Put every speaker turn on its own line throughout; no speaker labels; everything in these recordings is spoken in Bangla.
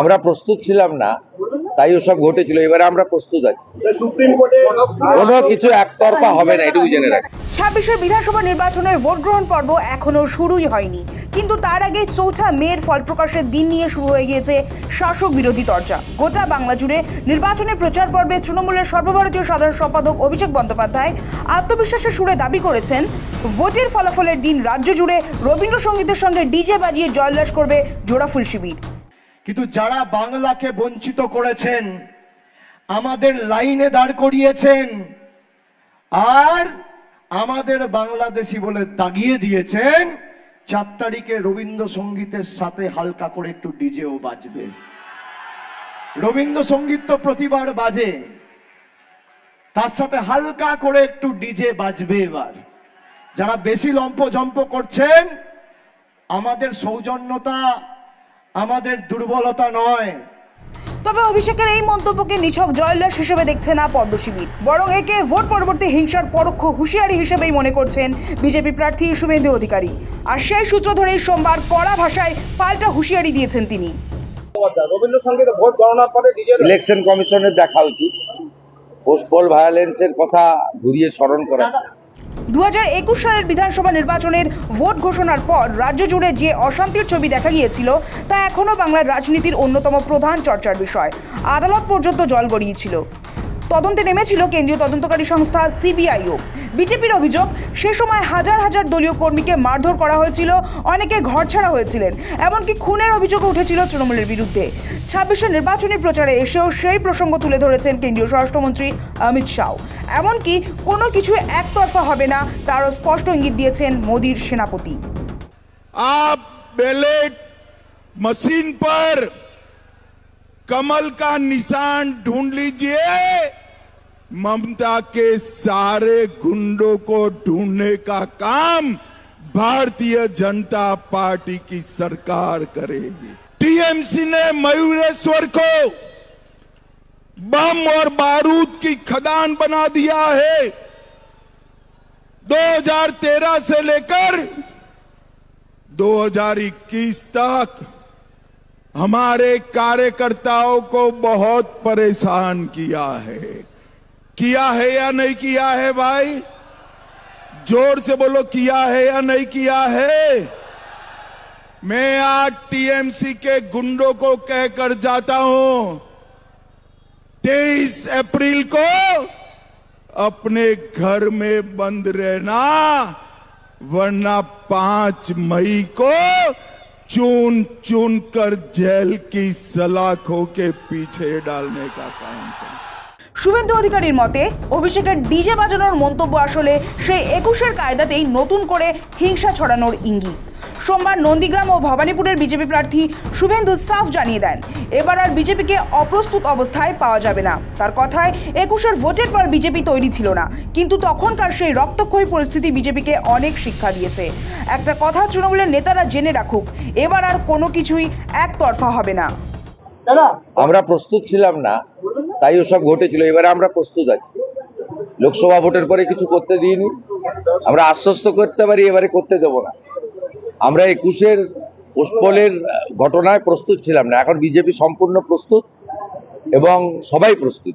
আমরা প্রস্তুত ছিলাম না, তাই ওসব ঘটেছিল। এবারে আমরা প্রস্তুত আছি, কোনো কিছু একতরফা হবে না, এটুকু জেনে রাখি।
26 বিধানসভা নির্বাচনের ভোট গ্রহণ পর্ব এখনো শুরুই হয়নি, কিন্তু তার আগে 4 মের ফল প্রকাশের দিন নিয়ে শুরু হয়ে গিয়েছে শাসক বিরোধী তরজা। গোটা বাংলা জুড়ে নির্বাচনের প্রচার পর্বে তৃণমূলের সর্বভারতীয় সাধারণ সম্পাদক অভিষেক বন্দ্যোপাধ্যায় আত্মবিশ্বাসের সুরে দাবি করেছেন, ভোটের ফলাফলের দিন রাজ্য জুড়ে রবীন্দ্রসঙ্গীতের সঙ্গে ডিজে বাজিয়ে জয়লাস করবে জোড়াফুল শিবির।
কিন্তু যারা বাংলাকে বঞ্চিত করেছেন, আমাদের লাইনে দাঁড় করিয়েছেন আর আমাদের বাংলাদেশি বলে দাগিয়ে দিয়েছেন, 4 তারিখে রবীন্দ্রসঙ্গীতের সাথে হালকা করে একটু ডিজেও বাজবে। রবীন্দ্রসঙ্গীত তো প্রতিবার বাজে, তার সাথে হালকা করে একটু ডিজে বাজবে। এবার যারা বেশি লম্পজম্প করছেন, আমাদের সৌজন্যতা আমাদের দুর্বলতা নয়।
তবে অভিষেকের এই মন্তব্যকে নিছক জয়লাস হিসেবে দেখছে না পদ্ম শিবির, বরং একে ভোট পরবর্তী হিংসার পরোক্ষ হুঁশিয়ারি হিসেবেই মনে করছেন বিজেপি প্রার্থী শুভেন্দু অধিকারী। আর সেই সূত্র ধরেই সোমবার কড়া ভাষায় পাল্টা হুঁশিয়ারি দিয়েছেন তিনি।
ইলেকশন কমিশনের দেখা উচিত, পোস্ট পোল ভায়োলেন্সের কথা ঘুরিয়ে স্মরণ করাচ্ছে।
2021 সালের বিধানসভা নির্বাচনের ভোট ঘোষণার পর রাজ্য জুড়ে যে অশান্তির ছবি দেখা গিয়েছিল, তা এখনও বাংলার রাজনীতির অন্যতম প্রধান চর্চার বিষয়। আদালত পর্যন্ত জল গড়িয়েছিল, তদন্তে নেমেছিল কেন্দ্রীয় তদন্তকারী সংস্থা সিবিআইও। বিজেপির অভিযোগ, সে সময় হাজার হাজার দলীয় কর্মীকে মারধর করা হয়েছিল, অনেকে ঘরছাড়া হয়েছিলেন, এমনকি খুনের অভিযোগও উঠেছিল তৃণমূলের বিরুদ্ধে। 26 নির্বাচনী প্রচারে এসেও সেই প্রসঙ্গ তুলে ধরেছেন কেন্দ্রীয় স্বরাষ্ট্রমন্ত্রী অমিত শাহ। এমনকি কোনো কিছু একতরফা হবে না, তারও স্পষ্ট ইঙ্গিত দিয়েছেন মোদির সেনাপতি।
आप बैलेट मशीन पर कमल का निशान ढूंढ लीजिए, ममता के सारे गुंडों को ढूंढने का काम भारतीय जनता पार्टी की सरकार करेगी। टीएमसी ने मयूरेश्वर को बम और बारूद की खदान बना दिया है। 2013 से लेकर 2021 तक हमारे कार्यकर्ताओं को बहुत परेशान किया है या नहीं किया है भाई? जोर से बोलो, किया है या नहीं किया है? मैं आज टीएमसी के गुंडों को कहकर जाता हूं, 23 अप्रैल को अपने घर में बंद रहना, वरना 5 मई को चुन चुन कर जेल की सलाखों के पीछे डालने का काम करें।
শুভেন্দু অধিকারীর মতে, অভিষেকের ডিজে বাজানোর মন্তব্য আসলে সেই 21-এর কায়দাতেই নতুন করে হিংসা ছড়ানোর ইঙ্গিত। সোমবার নন্দীগ্রাম ও ভবানীপুরের বিজেপি প্রার্থী শুভেন্দু সাফ জানিয়ে দেন, এবার আর বিজেপিকে অপ্রস্তুত অবস্থায় পাওয়া যাবে না। তার কথায় 21-এর ভোটের পর বিজেপি তৈরি ছিল না, কিন্তু তখনকার সেই রক্তক্ষয়ী পরিস্থিতি বিজেপিকে অনেক শিক্ষা দিয়েছে। একটা কথা তৃণমূলের নেতারা জেনে রাখুক, এবার আর কোনো কিছুই একতরফা হবে না।
আমরা প্রস্তুত ছিলাম না, তাই ওসব ঘটেছিল। এবারে আমরা প্রস্তুত আছি। লোকসভা ভোটের পরে কিছু করতে দিইনি, আমরা আশ্বস্ত করতে পারি, এবারে করতে দেব না। আমরা 21-এর পোস্ট পোলের ঘটনায় প্রস্তুত ছিলাম না, এখন বিজেপি সম্পূর্ণ প্রস্তুত এবং সবাই প্রস্তুত।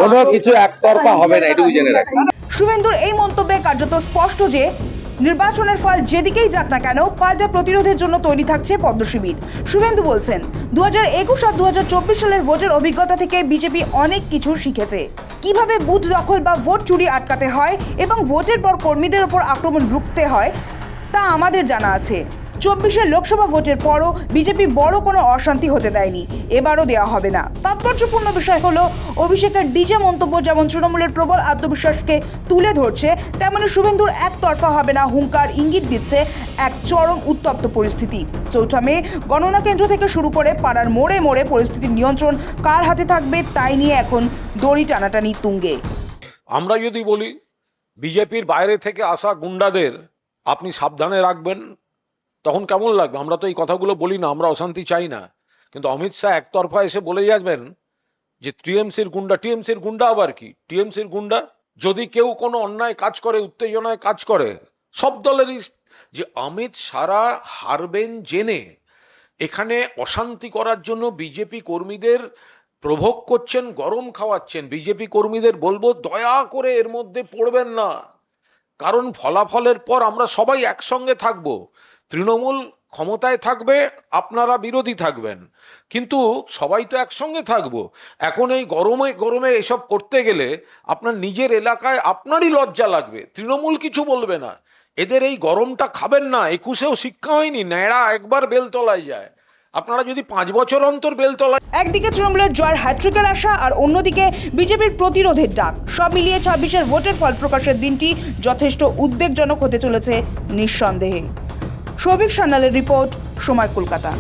কোনো কিছু একতরফা হবে না, এটুকু জেনে রাখি।
শুভেন্দুর এই মন্তব্যে কার্যত স্পষ্ট যে নির্বাচনের ফল যেদিকেই যাক না কেন, পাল্টা প্রতিরোধের জন্য তৈরি থাকছে পদ্ম শিবির। শুভেন্দু বলছেন, 2021 আর 2024 সালের ভোটের অভিজ্ঞতা থেকে বিজেপি অনেক কিছু শিখেছে। কিভাবে বুথ দখল বা ভোট চুরি আটকাতে হয় এবং ভোটের পর কর্মীদের ওপর আক্রমণ রুখতে হয়, তা আমাদের জানা আছে। 24-এর লোকসভা ভোটের পরও বিজেপি বড় কোনো অশান্তি হতে দেয়নি, এবারও দেওয়া হবে না। তাৎপর্যপূর্ণ বিষয় হলো, অভিষেকের ডিজে মন্তব্য যেমন তৃণমূলের প্রবল আত্মবিশ্বাসকে তুলে ধরছে, তেমনি শুভেন্দুর একতরফা হবে না হুঙ্কার ইঙ্গিত দিচ্ছে এক চরম উত্তপ্ত পরিস্থিতি। 4 মে গণনা কেন্দ্র থেকে শুরু করে পাড়ার মোড়ে মোড়ে পরিস্থিতির নিয়ন্ত্রণ কার হাতে থাকবে, তাই নিয়ে এখন দড়ি টানাটানি তুঙ্গে।
আমরা যদি বলি বিজেপির বাইরে থেকে আসা গুন্ডাদের আপনি সাবধানে রাখবেন, তখন কেমন লাগবে? আমরা তো এই কথাগুলো বলি না, আমরা অশান্তি চাই না, কিন্তু অমিত শাহ একতরফা এসে বলে যাবেন যে টিএমসির গুন্ডা আবার কি? টিএমসির গুন্ডা যদি কেউ কোনো অন্যায় কাজ করে, উত্তেজনায় কাজ করে, সব দলেরই, যে অমিত শাহ হারবেন জেনে এখানে অশান্তি করার জন্য বিজেপি কর্মীদের প্রভোগ করছেন, গরম খাওয়াচ্ছেন। বিজেপি কর্মীদের বলবো দয়া করে এর মধ্যে পড়বেন না, কারণ ফলাফলের পর আমরা সবাই একসঙ্গে থাকবো। তৃণমূল ক্ষমতায় থাকবে, আপনারা বিরোধী থাকবেন, কিন্তু সবাই তো একসঙ্গে থাকবো। এখন এই গরমে গরমে এসব করতে গেলে আপনার নিজের এলাকায় আপনারই লজ্জা লাগবে, তৃণমূল কিছু বলবে না। এদের এই গরমটা খাবেন না। 21-এও শিক্ষা হয়নি, ন্যাড়া একবার বেলতলায় যায়, আপনারা যদি 5 বছর অন্তর বেলতলায়।
একদিকে তৃণমূলের জয়ের হ্যাট্রিকের আশা আর অন্যদিকে বিজেপির প্রতিরোধের ডাক। সব মিলিয়ে 26-এর ভোটের ফল প্রকাশের দিনটি যথেষ্ট উদ্বেগজনক হতে চলেছে নিঃসন্দেহে। সৌভিক সান্যালের রিপোর্ট, সময় কলকাতা।